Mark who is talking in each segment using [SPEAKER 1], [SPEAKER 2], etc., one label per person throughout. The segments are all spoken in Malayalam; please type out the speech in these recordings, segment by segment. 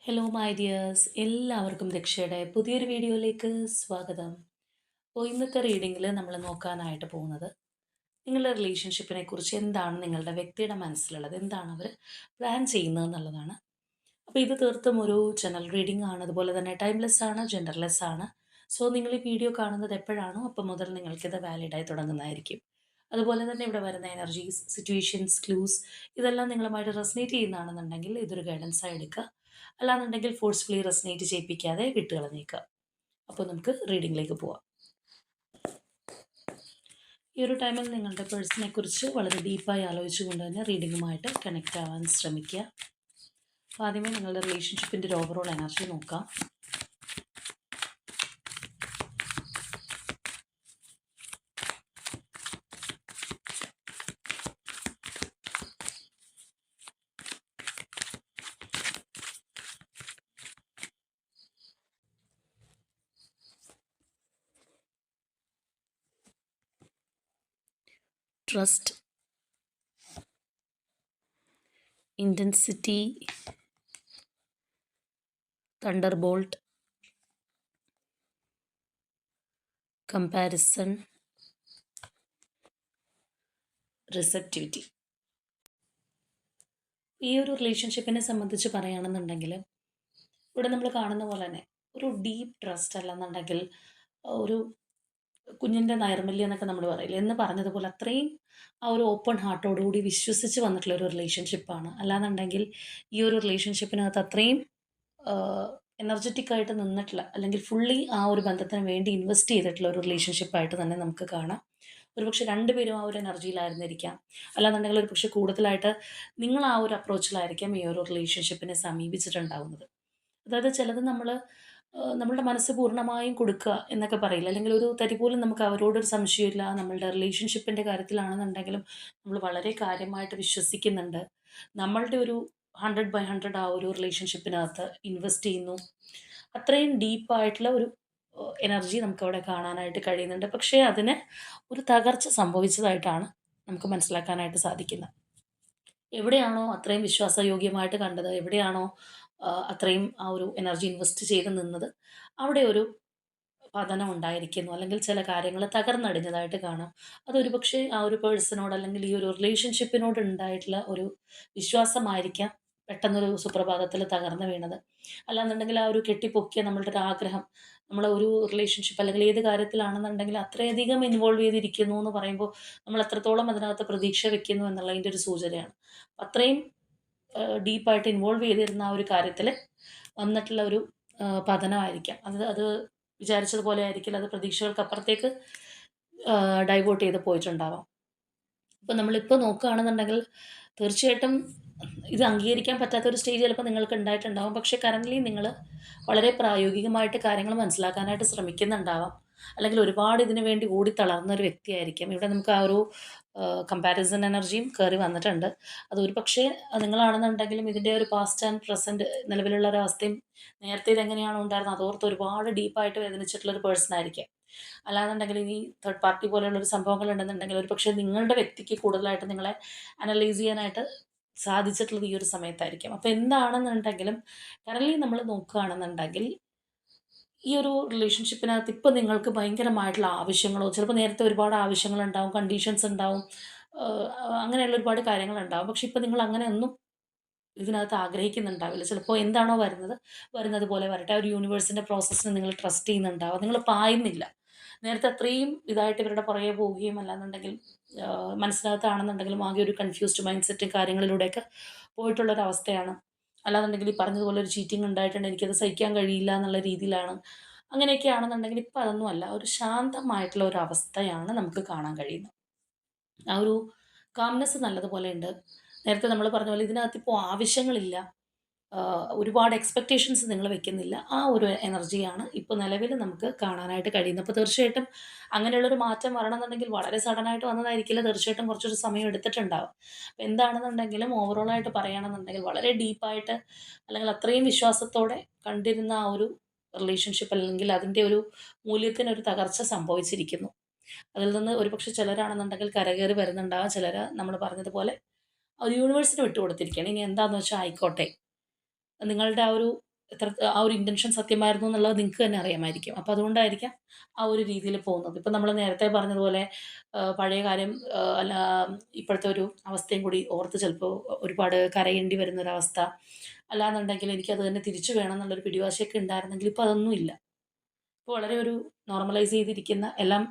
[SPEAKER 1] ഹലോ മൈ ഡിയേഴ്സ്, എല്ലാവർക്കും ദക്ഷയുടെ പുതിയൊരു വീഡിയോയിലേക്ക് സ്വാഗതം. അപ്പോൾ ഇന്നത്തെ റീഡിങ്ങിൽ നമ്മൾ നോക്കാനായിട്ട് പോകുന്നത് നിങ്ങളുടെ റിലേഷൻഷിപ്പിനെ കുറിച്ച് എന്താണ് നിങ്ങളുടെ വ്യക്തിയുടെ മനസ്സിലുള്ളത്, എന്താണ് അവർ പ്ലാൻ ചെയ്യുന്നത് എന്നുള്ളതാണ്. അപ്പോൾ ഇത് തീർത്തും ഒരു ജനറൽ റീഡിംഗ് ആണ്, അതുപോലെ തന്നെ ടൈംലെസ് ആണ്, ജെൻഡർലെസ് ആണ്. സോ നിങ്ങൾ ഈ വീഡിയോ കാണുന്നത് എപ്പോഴാണോ അപ്പോൾ മുതൽ നിങ്ങൾക്കിത് വാലിഡായി തുടങ്ങുന്നതായിരിക്കും. അതുപോലെ തന്നെ ഇവിടെ വരുന്ന എനർജീസ്, സിറ്റുവേഷൻസ്, ക്ലൂസ് ഇതെല്ലാം നിങ്ങളുമായിട്ട് റെസനേറ്റ് ചെയ്യുന്നതാണെന്നുണ്ടെങ്കിൽ ഇതൊരു ഗൈഡൻസായി എടുക്കുക. അല്ലാന്നുണ്ടെങ്കിൽ ഫോഴ്സ്ഫുള്ളി റെസനേറ്റ് ചെയ്യിപ്പിക്കാതെ വിട്ട് കളഞ്ഞേക്കുക. അപ്പോൾ നമുക്ക് റീഡിങ്ങിലേക്ക് പോവാം. ഈ ഒരു ടൈമിൽ നിങ്ങളുടെ പേഴ്സണെ കുറിച്ച് വളരെ ഡീപ്പായി ആലോചിച്ചുകൊണ്ട് തന്നെ റീഡിങ്ങുമായിട്ട് കണക്റ്റ് ആവാൻ ശ്രമിക്കുക. അപ്പോൾ ആദ്യമേ നിങ്ങളുടെ റിലേഷൻഷിപ്പിൻ്റെ ഒരു ഓവറോൾ എനർജി നോക്കാം. Trust, intensity, thunderbolt, comparison, receptivity. ഈ ഒരു റിലേഷൻഷിപ്പിനെ സംബന്ധിച്ച് പറയുകയാണെന്നുണ്ടെങ്കിൽ ഇവിടെ നമ്മൾ കാണുന്ന പോലെ തന്നെ ഒരു ഡീപ്പ് ട്രസ്റ്റ്, അല്ലെന്നുണ്ടെങ്കിൽ ഒരു കുഞ്ഞിൻ്റെ നൈർമല്യം എന്നൊക്കെ നമ്മൾ പറയില്ലേ, എന്ന് പറഞ്ഞതുപോലെ അത്രയും ആ ഒരു ഓപ്പൺ ഹാർട്ടോടുകൂടി വിശ്വസിച്ച് വന്നിട്ടുള്ള ഒരു റിലേഷൻഷിപ്പാണ്. അല്ലാന്നുണ്ടെങ്കിൽ ഈ ഒരു റിലേഷൻഷിപ്പിനകത്ത് അത്രയും എനർജറ്റിക് ആയിട്ട് നിന്നിട്ടുള്ള, അല്ലെങ്കിൽ ഫുള്ളി ആ ഒരു ബന്ധത്തിന് വേണ്ടി ഇൻവെസ്റ്റ് ചെയ്തിട്ടുള്ള ഒരു റിലേഷൻഷിപ്പായിട്ട് തന്നെ നമുക്ക് കാണാം. ഒരുപക്ഷെ രണ്ടുപേരും ആ ഒരു എനർജിയിലായിരുന്നിരിക്കാം, അല്ലാന്നുണ്ടെങ്കിൽ ഒരു പക്ഷെ കൂടുതലായിട്ട് നിങ്ങൾ ആ ഒരു അപ്രോച്ചിലായിരിക്കാം ഈ ഒരു റിലേഷൻഷിപ്പിനെ സമീപിച്ചിട്ടുണ്ടാവുന്നത്. അതായത് ചിലത് നമ്മൾ നമ്മളുടെ മനസ്സ് പൂർണ്ണമായും കൊടുക്കുക എന്നൊക്കെ പറയില്ല, അല്ലെങ്കിൽ ഒരു തരി പോലും നമുക്ക് അവരോടൊരു സംശയമില്ല, നമ്മളുടെ റിലേഷൻഷിപ്പിൻ്റെ കാര്യത്തിലാണെന്നുണ്ടെങ്കിലും നമ്മൾ വളരെ കാര്യമായിട്ട് വിശ്വസിക്കുന്നുണ്ട്, നമ്മളുടെ ഒരു 100/100 ആ ഒരു റിലേഷൻഷിപ്പിനകത്ത് ഇൻവെസ്റ്റ് ചെയ്യുന്നു. അത്രയും ഡീപ്പായിട്ടുള്ള ഒരു എനർജി നമുക്കവിടെ കാണാനായിട്ട് കഴിയുന്നുണ്ട്. പക്ഷേ അതിന് ഒരു തകർച്ച സംഭവിച്ചതായിട്ടാണ് നമുക്ക് മനസ്സിലാക്കാനായിട്ട് സാധിക്കുന്നത്. എവിടെയാണോ അത്രയും വിശ്വാസയോഗ്യമായിട്ട് കണ്ടത്, എവിടെയാണോ അത്രയും ആ ഒരു എനർജി ഇൻവെസ്റ്റ് ചെയ്ത് നിന്നത്, അവിടെ ഒരു പതനം ഉണ്ടായിരിക്കുന്നു, അല്ലെങ്കിൽ ചില കാര്യങ്ങൾ തകർന്നടിഞ്ഞതായിട്ട് കാണാം. അതൊരുപക്ഷെ ആ ഒരു പേഴ്സണോട്, അല്ലെങ്കിൽ ഈ ഒരു റിലേഷൻഷിപ്പിനോട് ഉണ്ടായിട്ടുള്ള ഒരു വിശ്വാസമായിരിക്കാം പെട്ടെന്നൊരു സുപ്രഭാതത്തിൽ തകർന്നു വീണത്. അല്ലാന്നുണ്ടെങ്കിൽ ആ ഒരു കെട്ടിപ്പൊക്കിയ നമ്മളുടെ ഒരു ആഗ്രഹം, നമ്മളെ ഒരു റിലേഷൻഷിപ്പ് അല്ലെങ്കിൽ ഏത് കാര്യത്തിലാണെന്നുണ്ടെങ്കിൽ അത്രയധികം ഇൻവോൾവ് ചെയ്തിരിക്കുന്നു എന്ന് പറയുമ്പോൾ നമ്മൾ എത്രത്തോളം അതിനകത്ത് പ്രതീക്ഷ വെക്കുന്നു എന്നുള്ളതിൻ്റെ ഒരു സൂചനയാണ്. അത്രയും ഡീപ്പായിട്ട് ഇൻവോൾവ് ചെയ്തിരുന്ന ആ ഒരു കാര്യത്തിൽ വന്നിട്ടുള്ള ഒരു പതനമായിരിക്കാം. അത് വിചാരിച്ചതുപോലെ ആയിരിക്കില്ല, അത് പ്രതീക്ഷകൾക്കപ്പുറത്തേക്ക് ഡൈവേർട്ട് ചെയ്ത് പോയിട്ടുണ്ടാവാം. ഇപ്പം നമ്മളിപ്പോൾ നോക്കുകയാണെന്നുണ്ടെങ്കിൽ തീർച്ചയായിട്ടും ഇത് അംഗീകരിക്കാൻ പറ്റാത്തൊരു സ്റ്റേജ് ചിലപ്പോൾ നിങ്ങൾക്ക് ഉണ്ടായിട്ടുണ്ടാവും. പക്ഷേ കറൻ്റ്ലി നിങ്ങൾ വളരെ പ്രായോഗികമായിട്ട് കാര്യങ്ങൾ മനസ്സിലാക്കാനായിട്ട് ശ്രമിക്കുന്നുണ്ടാവാം. അല്ലെങ്കിൽ ഒരുപാട് ഇതിനു വേണ്ടി ഓടിത്തളർന്നൊരു വ്യക്തിയായിരിക്കാം. ഇവിടെ നമുക്ക് ആ ഒരു കമ്പാരിസൺ എനർജിയും കയറി വന്നിട്ടുണ്ട്. അതൊരു പക്ഷേ നിങ്ങളാണെന്നുണ്ടെങ്കിലും ഇതിൻ്റെ ഒരു പാസ്റ്റ് ആൻഡ് പ്രസൻറ്റ് നിലവിലുള്ള ഒരവസ്ഥയും നേരത്തെ ഇതെങ്ങനെയാണോ ഉണ്ടായിരുന്നത് അതോർത്ത് ഒരുപാട് ഡീപ്പായിട്ട് വേദനിച്ചിട്ടുള്ളൊരു പേഴ്സൺ ആയിരിക്കാം. അല്ലാന്നുണ്ടെങ്കിൽ ഇനി തേർഡ് പാർട്ടി പോലെയുള്ളൊരു സംഭവങ്ങൾ ഉണ്ടെന്നുണ്ടെങ്കിൽ ഒരു പക്ഷേ നിങ്ങളുടെ വ്യക്തിക്ക് കൂടുതലായിട്ട് നിങ്ങളെ അനലൈസ് ചെയ്യാനായിട്ട് സാധിച്ചിട്ടുള്ളത് ഈ ഒരു സമയത്തായിരിക്കും. അപ്പോൾ എന്താണെന്നുണ്ടെങ്കിലും കറൻലി നമ്മൾ നോക്കുകയാണെന്നുണ്ടെങ്കിൽ ഈ ഒരു റിലേഷൻഷിപ്പിനകത്ത് ഇപ്പം നിങ്ങൾക്ക് ഭയങ്കരമായിട്ടുള്ള ആവശ്യങ്ങളോ, ചിലപ്പോൾ നേരത്തെ ഒരുപാട് ആവശ്യങ്ങളുണ്ടാവും, കണ്ടീഷൻസ് ഉണ്ടാവും, ആഹ് അങ്ങനെയുള്ള ഒരുപാട് കാര്യങ്ങളുണ്ടാവും. പക്ഷെ ഇപ്പം നിങ്ങൾ അങ്ങനെയൊന്നും ഇതിനകത്ത് ആഗ്രഹിക്കുന്നുണ്ടാവില്ല. ചിലപ്പോൾ എന്താണോ വരുന്നത് പോലെ വരട്ടെ. ആ ഒരു യൂണിവേഴ്സിൻ്റെ പ്രോസസ്സിനെ നിങ്ങൾ ട്രസ്റ്റ് ചെയ്യുന്നുണ്ടാവുക. നിങ്ങൾ പായുന്നില്ല. നേരത്തെ അത്രയും ഇതായിട്ട് ഇവരുടെ പുറകെ പോവുകയും, അല്ലാന്നുണ്ടെങ്കിൽ മനസ്സിനകത്താണെന്നുണ്ടെങ്കിലും ആകെ ഒരു കൺഫ്യൂസ്ഡ് മൈൻഡ് സെറ്റും കാര്യങ്ങളിലൂടെയൊക്കെ പോയിട്ടുള്ളൊരവസ്ഥയാണ്. അല്ലാന്നുണ്ടെങ്കിൽ ഈ പറഞ്ഞതുപോലെ ഒരു ചീറ്റിംഗ് ഉണ്ടായിട്ടുണ്ട്, എനിക്കത് സഹിക്കാൻ കഴിയില്ല എന്നുള്ള രീതിയിലാണ്. അങ്ങനെയൊക്കെ ആണെന്നുണ്ടെങ്കിൽ ഇപ്പം അതൊന്നുമല്ല. ഒരു ശാന്തമായിട്ടുള്ള ഒരു അവസ്ഥയാണ് നമുക്ക് കാണാൻ കഴിയുന്നത്. ആ ഒരു കാംനെസ് നല്ലതുപോലെ ഉണ്ട്. നേരത്തെ നമ്മൾ പറഞ്ഞ പോലെ ഇതിനകത്തിപ്പോൾ ആവശ്യങ്ങളില്ല. ഒരുപാട് എക്സ്പെക്റ്റേഷൻസ് നിങ്ങൾ വെക്കുന്നില്ല. ആ ഒരു എനർജിയാണ് ഇപ്പോൾ നിലവിൽ നമുക്ക് കാണാനായിട്ട് കഴിയുന്നത്. അപ്പോൾ തീർച്ചയായിട്ടും അങ്ങനെയുള്ളൊരു മാറ്റം വരണമെന്നുണ്ടെങ്കിൽ വളരെ സഡനായിട്ട് വന്നതായിരിക്കില്ല. തീർച്ചയായിട്ടും കുറച്ചൊരു സമയം എടുത്തിട്ടുണ്ടാവും. അപ്പോൾ എന്താണെന്നുണ്ടെങ്കിലും ഓവറോളായിട്ട് പറയുകയാണെന്നുണ്ടെങ്കിൽ വളരെ ഡീപ്പായിട്ട്, അല്ലെങ്കിൽ അത്രയും വിശ്വാസത്തോടെ കണ്ടിരുന്ന ആ ഒരു റിലേഷൻഷിപ്പ്, അല്ലെങ്കിൽ അതിൻ്റെ ഒരു മൂല്യത്തിനൊരു തകർച്ച സംഭവിച്ചിരിക്കുന്നു. അതിൽ നിന്ന് ഒരുപക്ഷെ ചിലരാണെന്നുണ്ടെങ്കിൽ കരകയറി വരുന്നുണ്ടാവാം. ചിലർ നമ്മൾ പറഞ്ഞതുപോലെ ഒരു യൂണിവേഴ്സിന് വിട്ടുകൊടുത്തിരിക്കുകയാണ്. ഇനി എന്താണെന്ന് വെച്ചാൽ ആയിക്കോട്ടെ. നിങ്ങളുടെ ആ ഒരു എത്ര ആ ഒരു ഇൻറ്റൻഷൻ സത്യമായിരുന്നു എന്നുള്ളത് നിങ്ങൾക്ക് തന്നെ അറിയാമായിരിക്കും. അപ്പോൾ അതുകൊണ്ടായിരിക്കാം ആ ഒരു രീതിയിൽ പോകുന്നത്. ഇപ്പം നമ്മൾ നേരത്തെ പറഞ്ഞതുപോലെ പഴയ കാര്യം അല്ല ഇപ്പോഴത്തെ ഒരു അവസ്ഥയും കൂടി ഓർത്ത് ചിലപ്പോൾ ഒരുപാട് കരയേണ്ടി വരുന്നൊരവസ്ഥ, അല്ലാന്നുണ്ടെങ്കിൽ എനിക്കത് തന്നെ തിരിച്ചു വേണം എന്നുള്ളൊരു പിടിവാശിയൊക്കെ ഉണ്ടായിരുന്നെങ്കിൽ ഇപ്പോൾ അതൊന്നും ഇല്ല. ഇപ്പോൾ വളരെ ഒരു നോർമലൈസ് ചെയ്തിരിക്കുന്ന എല്ലാം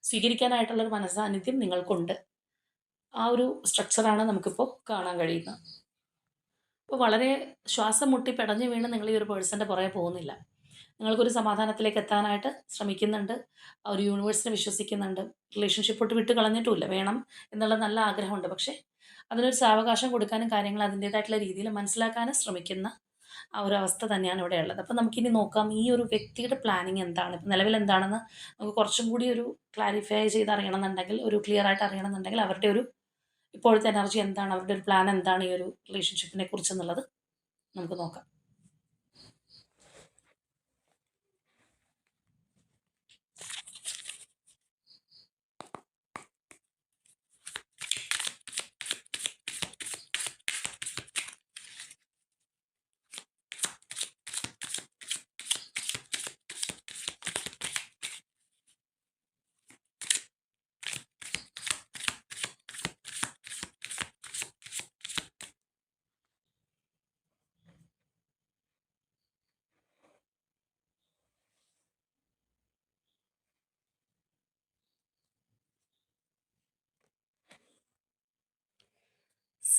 [SPEAKER 1] സ്വീകരിക്കാനായിട്ടുള്ളൊരു മനസ്സാന്നിധ്യം നിങ്ങൾക്കുണ്ട്. ആ ഒരു സ്ട്രക്ചറാണ് നമുക്കിപ്പോൾ കാണാൻ കഴിയുന്നത്. അപ്പോൾ വളരെ ശ്വാസം മുട്ടി പിടഞ്ഞു വീണ് നിങ്ങൾ ഈ ഒരു പേഴ്സൻ്റെ പുറകെ പോകുന്നില്ല. നിങ്ങൾക്കൊരു സമാധാനത്തിലേക്ക് എത്താനായിട്ട് ശ്രമിക്കുന്നുണ്ട്. ആ ഒരു യൂണിവേഴ്സിനെ വിശ്വസിക്കുന്നുണ്ട്. റിലേഷൻഷിപ്പ് ഒട്ട് വിട്ട് കളഞ്ഞിട്ടുമില്ല. വേണം എന്നുള്ള നല്ല ആഗ്രഹമുണ്ട്. പക്ഷേ അതിനൊരു സാവകാശം കൊടുക്കാനും കാര്യങ്ങൾ അതിൻ്റേതായിട്ടുള്ള രീതിയിൽ മനസ്സിലാക്കാനും ശ്രമിക്കുന്ന ആ ഒരു അവസ്ഥ തന്നെയാണ് ഇവിടെ ഉള്ളത്. അപ്പോൾ നമുക്കിനി നോക്കാം ഈ ഒരു വ്യക്തിയുടെ പ്ലാനിങ് എന്താണ്? ഇപ്പം നിലവിൽ എന്താണെന്ന് നമുക്ക് കുറച്ചും കൂടി ഒരു ക്ലാരിഫൈ ചെയ്ത് അറിയണമെന്നുണ്ടെങ്കിൽ, ഒരു ക്ലിയർ ആയിട്ട് അറിയണമെന്നുണ്ടെങ്കിൽ അവരുടെ ഒരു ഇപ്പോഴത്തെ എനർജി എന്താണ്? അവരുടെ ഒരു പ്ലാൻ എന്താണ് ഈ ഒരു റിലേഷൻഷിപ്പിനെ കുറിച്ചെന്നുള്ളത് നമുക്ക് നോക്കാം.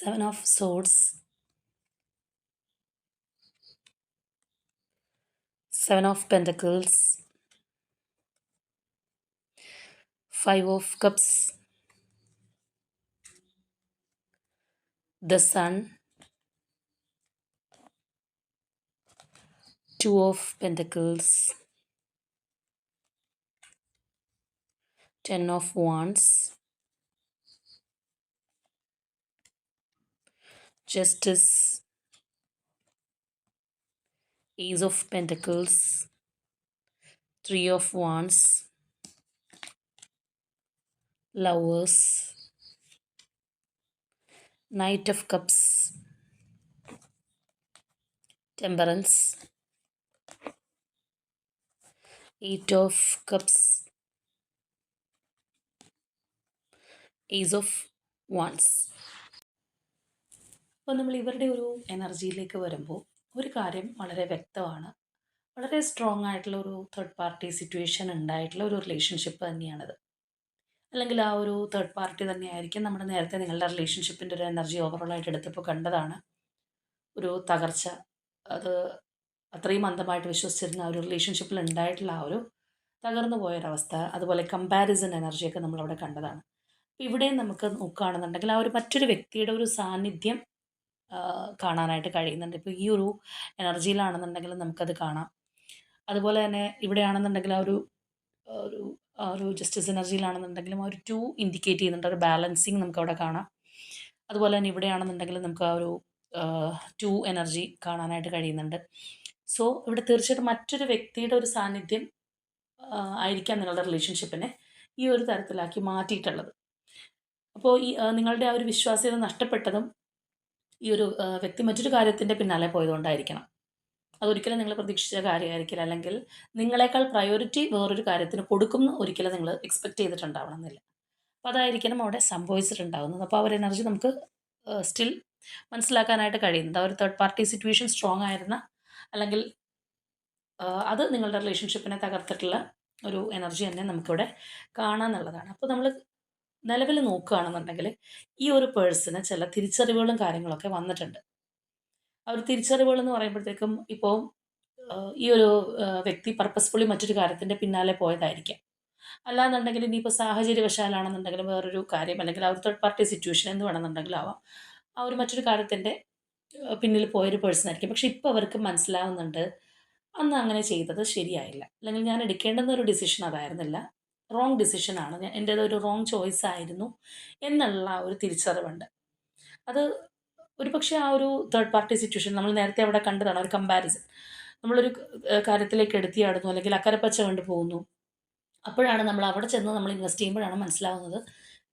[SPEAKER 1] 7 of Swords, 7 of Pentacles, 5 of Cups, the Sun, 2 of Pentacles, 10 of Wands, Justice, Ace of Pentacles, 3 of Wands, Lovers, Knight of Cups, Temperance, 8 of Cups, Ace of Wands. അപ്പോൾ നമ്മൾ ഇവരുടെ ഒരു എനർജിയിലേക്ക് വരുമ്പോൾ ഒരു കാര്യം വളരെ വ്യക്തമാണ്. വളരെ സ്ട്രോങ് ആയിട്ടുള്ള ഒരു തേർഡ് പാർട്ടി സിറ്റുവേഷൻ ഉണ്ടായിട്ടുള്ള ഒരു റിലേഷൻഷിപ്പ് തന്നെയാണത്. അല്ലെങ്കിൽ ആ ഒരു തേർഡ് പാർട്ടി തന്നെയായിരിക്കും നമ്മുടെ നേരത്തെ നിങ്ങളുടെ റിലേഷൻഷിപ്പിൻ്റെ ഒരു എനർജി ഓവറോളായിട്ട് എടുത്തപ്പോൾ കണ്ടതാണ്. ഒരു തകർച്ച, അത് അത്രയും അന്ധമായിട്ട് വിശ്വസിച്ചിരുന്ന ആ ഒരു റിലേഷൻഷിപ്പിൽ ഉണ്ടായിട്ടുള്ള ആ ഒരു തകർന്നു പോയൊരവസ്ഥ, അതുപോലെ കമ്പാരിസൺ എനർജിയൊക്കെ നമ്മളവിടെ കണ്ടതാണ്. അപ്പോൾ ഇവിടെയും നമുക്ക് നോക്കുകയാണെന്നുണ്ടെങ്കിൽ ആ ഒരു മറ്റൊരു വ്യക്തിയുടെ ഒരു സാന്നിധ്യം കാണാനായിട്ട് കഴിയുന്നുണ്ട്. ഇപ്പോൾ ഈ ഒരു എനർജിയിലാണെന്നുണ്ടെങ്കിൽ നമുക്കത് കാണാം. അതുപോലെ തന്നെ ഇവിടെയാണെന്നുണ്ടെങ്കിൽ ഒരു ആ ഒരു ജസ്റ്റിസ് എനർജിയിലാണെന്നുണ്ടെങ്കിലും ആ ഒരു 2 ഇൻഡിക്കേറ്റ് ചെയ്യുന്നുണ്ട്. ഒരു ബാലൻസിങ് നമുക്കവിടെ കാണാം. അതുപോലെ തന്നെ ഇവിടെയാണെന്നുണ്ടെങ്കിൽ നമുക്ക് ആ ഒരു 2 എനർജി കാണാനായിട്ട് കഴിയുന്നുണ്ട്. സോ ഇവിടെ തീർച്ചയായിട്ടും മറ്റൊരു വ്യക്തിയുടെ ഒരു സാന്നിധ്യം ആയിരിക്കാം നിങ്ങളുടെ റിലേഷൻഷിപ്പിനെ ഈ ഒരു തരത്തിലാക്കി മാറ്റിയിട്ടുള്ളത്. അപ്പോൾ ഈ നിങ്ങളുടെ ആ ഒരു വിശ്വാസ്യത നഷ്ടപ്പെട്ടതും ഈ ഒരു വ്യക്തി മറ്റൊരു കാര്യത്തിൻ്റെ പിന്നാലെ പോയതുകൊണ്ടായിരിക്കണം. അതൊരിക്കലും നിങ്ങൾ പ്രതീക്ഷിച്ച കാര്യമായിരിക്കില്ല. അല്ലെങ്കിൽ നിങ്ങളെക്കാൾ പ്രയോറിറ്റി വേറൊരു കാര്യത്തിന് കൊടുക്കുമെന്ന് ഒരിക്കലും നിങ്ങൾ എക്സ്പെക്റ്റ് ചെയ്തിട്ടുണ്ടാവണമെന്നില്ല. അപ്പോൾ അതായിരിക്കണം അവിടെ സംഭവിച്ചിട്ടുണ്ടാകുന്നത്. അപ്പോൾ ആ ഒരു എനർജി നമുക്ക് സ്റ്റിൽ മനസ്സിലാക്കാനായിട്ട് കഴിയുന്നത് ആ ഒരു തേർഡ് പാർട്ടി സിറ്റുവേഷൻ സ്ട്രോങ് ആയിരുന്ന, അല്ലെങ്കിൽ അത് നിങ്ങളുടെ റിലേഷൻഷിപ്പിനെ തകർത്തിട്ടുള്ള ഒരു എനർജി തന്നെ നമുക്കിവിടെ കാണാമെന്നുള്ളതാണ്. അപ്പോൾ നമ്മൾ നിലവിൽ നോക്കുകയാണെന്നുണ്ടെങ്കിൽ ഈ ഒരു പേഴ്സണ് ചില തിരിച്ചറിവുകളും കാര്യങ്ങളൊക്കെ വന്നിട്ടുണ്ട്. ആ ഒരു തിരിച്ചറിവുകൾ എന്ന് പറയുമ്പോഴത്തേക്കും ഇപ്പോൾ ഈ ഒരു വ്യക്തി പർപ്പസ്ഫുള്ളി മറ്റൊരു കാര്യത്തിൻ്റെ പിന്നാലെ പോയതായിരിക്കാം. അല്ലാന്നുണ്ടെങ്കിൽ ഇനിയിപ്പോൾ സാഹചര്യവശാലാണെന്നുണ്ടെങ്കിലും വേറൊരു കാര്യം, അല്ലെങ്കിൽ ആ ഒരു തേർഡ് പാർട്ടി സിറ്റുവേഷൻ എന്ന് വേണമെന്നുണ്ടെങ്കിലും ആവാം. ആ ഒരു മറ്റൊരു കാര്യത്തിൻ്റെ പിന്നിൽ പോയൊരു പേഴ്സൺ ആയിരിക്കും. പക്ഷെ ഇപ്പോൾ അവർക്ക് മനസ്സിലാവുന്നുണ്ട് അന്ന് അങ്ങനെ ചെയ്തത് ശരിയായില്ല, അല്ലെങ്കിൽ ഞാൻ എടുക്കേണ്ടുന്ന ഒരു ഡിസിഷൻ അതായിരുന്നില്ല, റോങ് ഡിസിഷനാണ്, എൻ്റേതൊരു റോങ് ചോയ്സ് ആയിരുന്നു എന്നുള്ള ഒരു തിരിച്ചറിവുണ്ട്. അത് ഒരുപക്ഷെ ആ ഒരു തേർഡ് പാർട്ടി സിറ്റുവേഷൻ നമ്മൾ നേരത്തെ അവിടെ കണ്ടതാണ്. ഒരു കമ്പാരിസൺ നമ്മളൊരു കാര്യത്തിലേക്ക് എടുത്തിയാടുന്നു, അല്ലെങ്കിൽ അക്കരപ്പച്ച കണ്ടു പോകുന്നു. അപ്പോഴാണ് നമ്മൾ അവിടെ ചെന്ന് നമ്മൾ ഇൻവെസ്റ്റ് ചെയ്യുമ്പോഴാണ് മനസ്സിലാവുന്നത്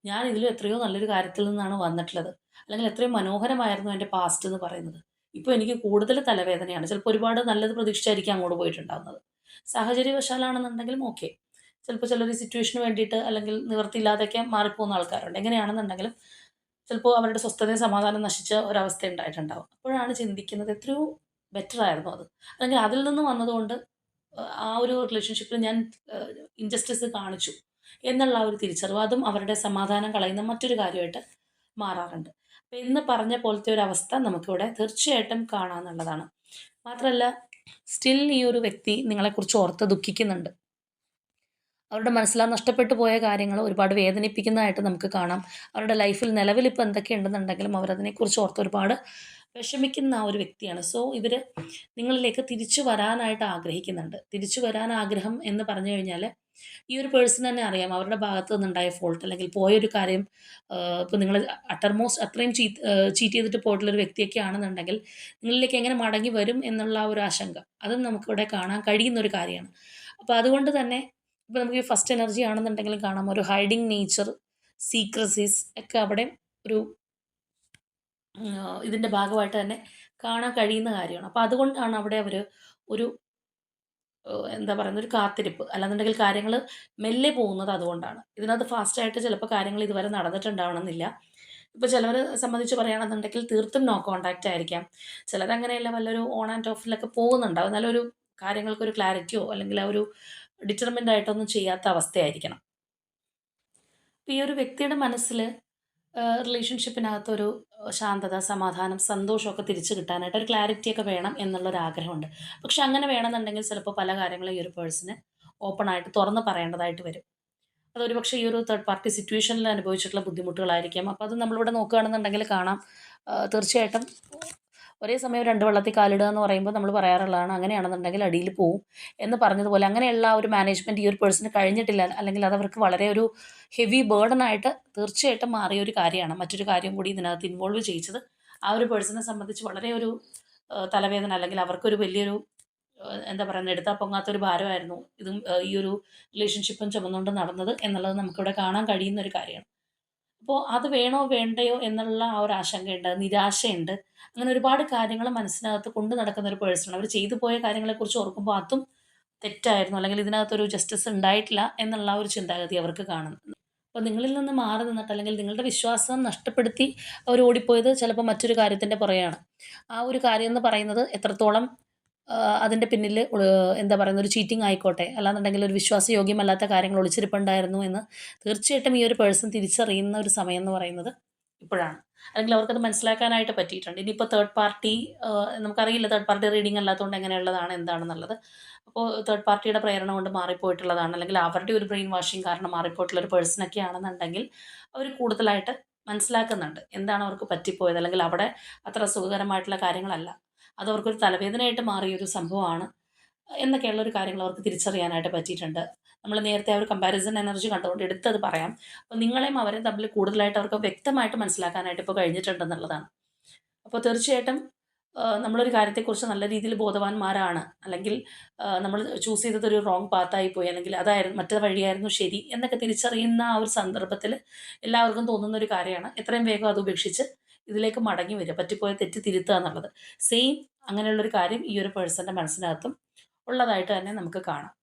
[SPEAKER 1] ഞാൻ ഇതിലും എത്രയോ നല്ലൊരു കാര്യത്തിൽ നിന്നാണ് വന്നിട്ടുള്ളത്, അല്ലെങ്കിൽ എത്രയോ മനോഹരമായിരുന്നു എൻ്റെ പാസ്റ്റ് എന്ന് പറയുന്നത്. ഇപ്പോൾ എനിക്ക് കൂടുതൽ തലവേദനയാണ്. ചിലപ്പോൾ ഒരുപാട് നല്ലത് പ്രതീക്ഷിച്ചായിരിക്കും അങ്ങോട്ട് പോയിട്ടുണ്ടാവുന്നത്. സാഹചര്യവശാലാണെന്നുണ്ടെങ്കിലും ഓക്കെ. ചിലപ്പോൾ ചിലർ സിറ്റുവേഷന് വേണ്ടിയിട്ട് അല്ലെങ്കിൽ നിവൃത്തിയില്ലാതെയൊക്കെ മാറിപ്പോകുന്ന ആൾക്കാരുണ്ട്. എങ്ങനെയാണെന്നുണ്ടെങ്കിലും ചിലപ്പോൾ അവരുടെ സ്വസ്ഥതയും സമാധാനം നശിച്ച ഒരവസ്ഥ ഉണ്ടായിട്ടുണ്ടാവും. അപ്പോഴാണ് ചിന്തിക്കുന്നത് എത്രയോ ബെറ്റർ ആയിരുന്നു അത്. അല്ലെങ്കിൽ അതിൽ നിന്ന് വന്നതുകൊണ്ട് ആ ഒരു റിലേഷൻഷിപ്പിൽ ഞാൻ ഇൻജസ്റ്റിസ് കാണിച്ചു എന്നുള്ള ആ ഒരു തിരിച്ചറിവ് അതും അവരുടെ സമാധാനം കളയുന്ന മറ്റൊരു കാര്യമായിട്ട് മാറാറുണ്ട്. അപ്പം ഇന്ന് പറഞ്ഞ പോലത്തെ ഒരു അവസ്ഥ നമുക്കിവിടെ തീർച്ചയായിട്ടും കാണാമെന്നുള്ളതാണ്. മാത്രമല്ല സ്റ്റിൽ ഈ ഒരു വ്യക്തി നിങ്ങളെക്കുറിച്ച് ഓർത്ത് ദുഃഖിക്കുന്നുണ്ട്. അവരുടെ മനസ്സിൽ ആ നഷ്ടപ്പെട്ടു പോയ കാര്യങ്ങൾ ഒരുപാട് വേദനിപ്പിക്കുന്നതായിട്ട് നമുക്ക് കാണാം. അവരുടെ ലൈഫിൽ നിലവിൽ ഇപ്പോൾ എന്തൊക്കെയുണ്ടെന്നുണ്ടെങ്കിലും അവരതിനെക്കുറിച്ച് ഓർത്ത് ഒരുപാട് വിഷമിക്കുന്ന ആ ഒരു വ്യക്തിയാണ്. സോ ഇവർ നിങ്ങളിലേക്ക് തിരിച്ചു വരാനായിട്ട് ആഗ്രഹിക്കുന്നുണ്ട്. തിരിച്ചു വരാൻ ആഗ്രഹം എന്ന് പറഞ്ഞു കഴിഞ്ഞാൽ ഈ ഒരു പേഴ്സൺ തന്നെ അറിയാം അവരുടെ ഭാഗത്ത് നിന്നുണ്ടായ ഫോൾട്ട് അല്ലെങ്കിൽ പോയൊരു കാര്യം ഇപ്പോൾ നിങ്ങൾ അട്ടർമോസ്റ്റ് അത്രയും ചീറ്റ് ചെയ്തിട്ട് പോയിട്ടുള്ളൊരു വ്യക്തിയൊക്കെ ആണെന്നുണ്ടെങ്കിൽ നിങ്ങളിലേക്ക് എങ്ങനെ മടങ്ങി വരും എന്നുള്ള ആ ഒരു ആശങ്ക അതും നമുക്കിവിടെ കാണാൻ കഴിയുന്ന ഒരു കാര്യമാണ്. അപ്പോൾ അതുകൊണ്ട് തന്നെ ഇപ്പോൾ നമുക്ക് ഈ ഫസ്റ്റ് എനർജി ആണെന്നുണ്ടെങ്കിലും കാണാം ഒരു ഹൈഡിങ് നേച്ചർ, സീക്രസീസ് ഒക്കെ അവിടെ ഒരു ഇതിൻ്റെ ഭാഗമായിട്ട് തന്നെ കാണാൻ കഴിയുന്ന കാര്യമാണ്. അപ്പോൾ അതുകൊണ്ടാണ് അവിടെ അവർ ഒരു എന്താ പറയുന്നത് ഒരു കാത്തിരിപ്പ് അല്ലാന്നുണ്ടെങ്കിൽ കാര്യങ്ങൾ മെല്ലെ പോകുന്നത് അതുകൊണ്ടാണ്. ഇതിനകത്ത് ഫാസ്റ്റായിട്ട് ചിലപ്പോൾ കാര്യങ്ങൾ ഇതുവരെ നടന്നിട്ടുണ്ടാവണമെന്നില്ല. ഇപ്പോൾ ചിലവരെ സംബന്ധിച്ച് പറയുകയാണെന്നുണ്ടെങ്കിൽ തീർത്തും നോ കോൺടാക്റ്റ് ആയിരിക്കാം. ചിലരങ്ങനെയല്ല വല്ലൊരു ഓൺ ആൻഡ് ഓഫിലൊക്കെ പോകുന്നുണ്ടാവും. എന്നാലും ഒരു കാര്യങ്ങൾക്കൊരു ക്ലാരിറ്റിയോ അല്ലെങ്കിൽ ആ ഒരു ഡിറ്റർമിൻഡ് ആയിട്ടൊന്നും ചെയ്യാത്ത അവസ്ഥയായിരിക്കണം. അപ്പോൾ ഈ ഒരു വ്യക്തിയുടെ മനസ്സിൽ റിലേഷൻഷിപ്പിനകത്തൊരു ശാന്തത, സമാധാനം, സന്തോഷമൊക്കെ തിരിച്ചു കിട്ടാനായിട്ട് ഒരു ക്ലാരിറ്റിയൊക്കെ വേണം എന്നുള്ളൊരാഗ്രഹമുണ്ട്. പക്ഷെ അങ്ങനെ വേണമെന്നുണ്ടെങ്കിൽ ചിലപ്പോൾ പല കാര്യങ്ങളും ഈ ഒരു പേഴ്സണ് ഓപ്പണായിട്ട് തുറന്ന് പറയേണ്ടതായിട്ട് വരും. അതൊരു പക്ഷേ ഈ ഒരു തേർഡ് പാർട്ടി സിറ്റുവേഷനിൽ അനുഭവിച്ചിട്ടുള്ള ബുദ്ധിമുട്ടുകളായിരിക്കാം. അപ്പോൾ അത് നമ്മളിവിടെ നോക്കുകയാണെന്നുണ്ടെങ്കിൽ കാണാം തീർച്ചയായിട്ടും ഒരേ സമയം 2 വെള്ളത്തിൽ കാലിടുക എന്ന് പറയുമ്പോൾ നമ്മൾ പറയാറുള്ളതാണ്. അങ്ങനെയാണെന്നുണ്ടെങ്കിൽ അടിയിൽ പോവും എന്ന് പറഞ്ഞതുപോലെ അങ്ങനെയുള്ള ആ ഒരു മാനേജ്മെൻറ്റ് ഈ ഒരു പേഴ്സണ് കഴിഞ്ഞിട്ടില്ല. അല്ലെങ്കിൽ അതവർക്ക് വളരെ ഒരു ഹെവി ബേർഡനായിട്ട് തീർച്ചയായിട്ടും മാറിയ ഒരു കാര്യമാണ്. മറ്റൊരു കാര്യം കൂടി ഇതിനകത്ത് ഇൻവോൾവ് ചെയ്യിച്ചത് ആ ഒരു പേഴ്സണെ സംബന്ധിച്ച് വളരെ ഒരു തലവേദന അല്ലെങ്കിൽ അവർക്കൊരു വലിയൊരു എന്താ പറയുന്നത് എടുത്താൽ പൊങ്ങാത്തൊരു ഭാരമായിരുന്നു ഇതും ഈ ഒരു റിലേഷൻഷിപ്പും ചുമന്നുകൊണ്ട് നടന്നത് എന്നുള്ളത് നമുക്കിവിടെ കാണാൻ കഴിയുന്ന ഒരു കാര്യമാണ്. അപ്പോൾ അത് വേണോ വേണ്ടയോ എന്നുള്ള ആ ഒരു ആശങ്കയുണ്ട്, നിരാശയുണ്ട്. അങ്ങനെ ഒരുപാട് കാര്യങ്ങൾ മനസ്സിനകത്ത് കൊണ്ട് നടക്കുന്ന ഒരു പേഴ്സണാണ്. അവർ ചെയ്തു പോയ കാര്യങ്ങളെക്കുറിച്ച് ഓർക്കുമ്പോൾ അതും തെറ്റായിരുന്നു അല്ലെങ്കിൽ ഇതിനകത്തൊരു ജസ്റ്റിസ് ഉണ്ടായിട്ടില്ല എന്നുള്ള ആ ഒരു ചിന്താഗതി അവർക്ക് കാണുന്നുണ്ട്. അപ്പോൾ നിങ്ങളിൽ നിന്ന് മാറി നിന്നിട്ട് അല്ലെങ്കിൽ നിങ്ങളുടെ വിശ്വാസം നഷ്ടപ്പെടുത്തി അവർ ഓടിപ്പോയത് ചിലപ്പോൾ മറ്റൊരു കാര്യത്തിൻ്റെ പുറകെയാണ്. ആ ഒരു കാര്യം എന്ന് പറയുന്നത് എത്രത്തോളം അതിൻ്റെ പിന്നിൽ എന്താ പറയുന്നത് ഒരു ചീറ്റിംഗ് ആയിക്കോട്ടെ, അല്ലാന്നുണ്ടെങ്കിൽ ഒരു വിശ്വാസയോഗ്യമല്ലാത്ത കാര്യങ്ങൾ ഒളിച്ചിരിപ്പുണ്ടായിരുന്നു എന്ന് തീർച്ചയായിട്ടും ഈ ഒരു പേഴ്സൺ തിരിച്ചറിയുന്ന ഒരു സമയം എന്ന് പറയുന്നത് ഇപ്പോഴാണ്. അല്ലെങ്കിൽ അവർക്കത് മനസ്സിലാക്കാനായിട്ട് പറ്റിയിട്ടുണ്ട്. ഇനിയിപ്പോൾ തേർഡ് പാർട്ടി നമുക്കറിയില്ല തേർഡ് പാർട്ടി റീഡിംഗ് അല്ലാത്തതുകൊണ്ട് എങ്ങനെയുള്ളതാണ് എന്താണെന്നുള്ളത്. അപ്പോൾ തേർഡ് പാർട്ടിയുടെ പ്രേരണ കൊണ്ട് മാറിപ്പോയിട്ടുള്ളതാണ് അല്ലെങ്കിൽ അവരുടെ ഒരു ബ്രെയിൻ വാഷിംഗ് കാരണം മാറിപ്പോയിട്ടുള്ള ഒരു പേഴ്സണൊക്കെ ആണെന്നുണ്ടെങ്കിൽ അവർ കൂടുതലായിട്ട് മനസ്സിലാക്കുന്നുണ്ട്. എന്താണ് അവർക്ക് പറ്റിപ്പോയത് അല്ലെങ്കിൽ അവിടെ അത്ര സുഖകരമായിട്ടുള്ള കാര്യങ്ങളല്ല. അതവർക്കൊരു തലവേദനയായിട്ട് മാറിയൊരു സംഭവമാണ് എന്നൊക്കെയുള്ള ഒരു കാര്യങ്ങൾ അവർക്ക് തിരിച്ചറിയാനായിട്ട് പറ്റിയിട്ടുണ്ട്. നമ്മൾ നേരത്തെ ആ ഒരു കമ്പാരിസൺ എനർജി കണ്ടുകൊണ്ട് എടുത്തത് പറയാം. അപ്പോൾ നിങ്ങളെയും അവരെയും തമ്മിൽ കൂടുതലായിട്ട് അവർക്ക് വ്യക്തമായിട്ട് മനസ്സിലാക്കാനായിട്ട് ഇപ്പോൾ കഴിഞ്ഞിട്ടുണ്ടെന്നുള്ളതാണ്. അപ്പോൾ തീർച്ചയായിട്ടും നമ്മളൊരു കാര്യത്തെക്കുറിച്ച് നല്ല രീതിയിൽ ബോധവാന്മാരാണ് അല്ലെങ്കിൽ നമ്മൾ ചൂസ് ചെയ്തത് ഒരു റോങ് പാത്തായി പോയി അല്ലെങ്കിൽ അതായിരുന്നു മറ്റേ വഴിയായിരുന്നു ശരി എന്നൊക്കെ തിരിച്ചറിയുന്ന ആ ഒരു സന്ദർഭത്തിൽ എല്ലാവർക്കും തോന്നുന്ന ഒരു കാര്യമാണ് എത്രയും വേഗം അത് ഉപേക്ഷിച്ച് ഇതിലേക്ക് മടങ്ങി വരിക, പറ്റിപ്പോയ തെറ്റ് തിരുത്തുക എന്നുള്ളത്. സെയിം അങ്ങനെയുള്ളൊരു കാര്യം ഈ ഒരു പേഴ്സൻ്റെ മനസ്സിനകത്തും ഉള്ളതായിട്ട് തന്നെ നമുക്ക് കാണാം.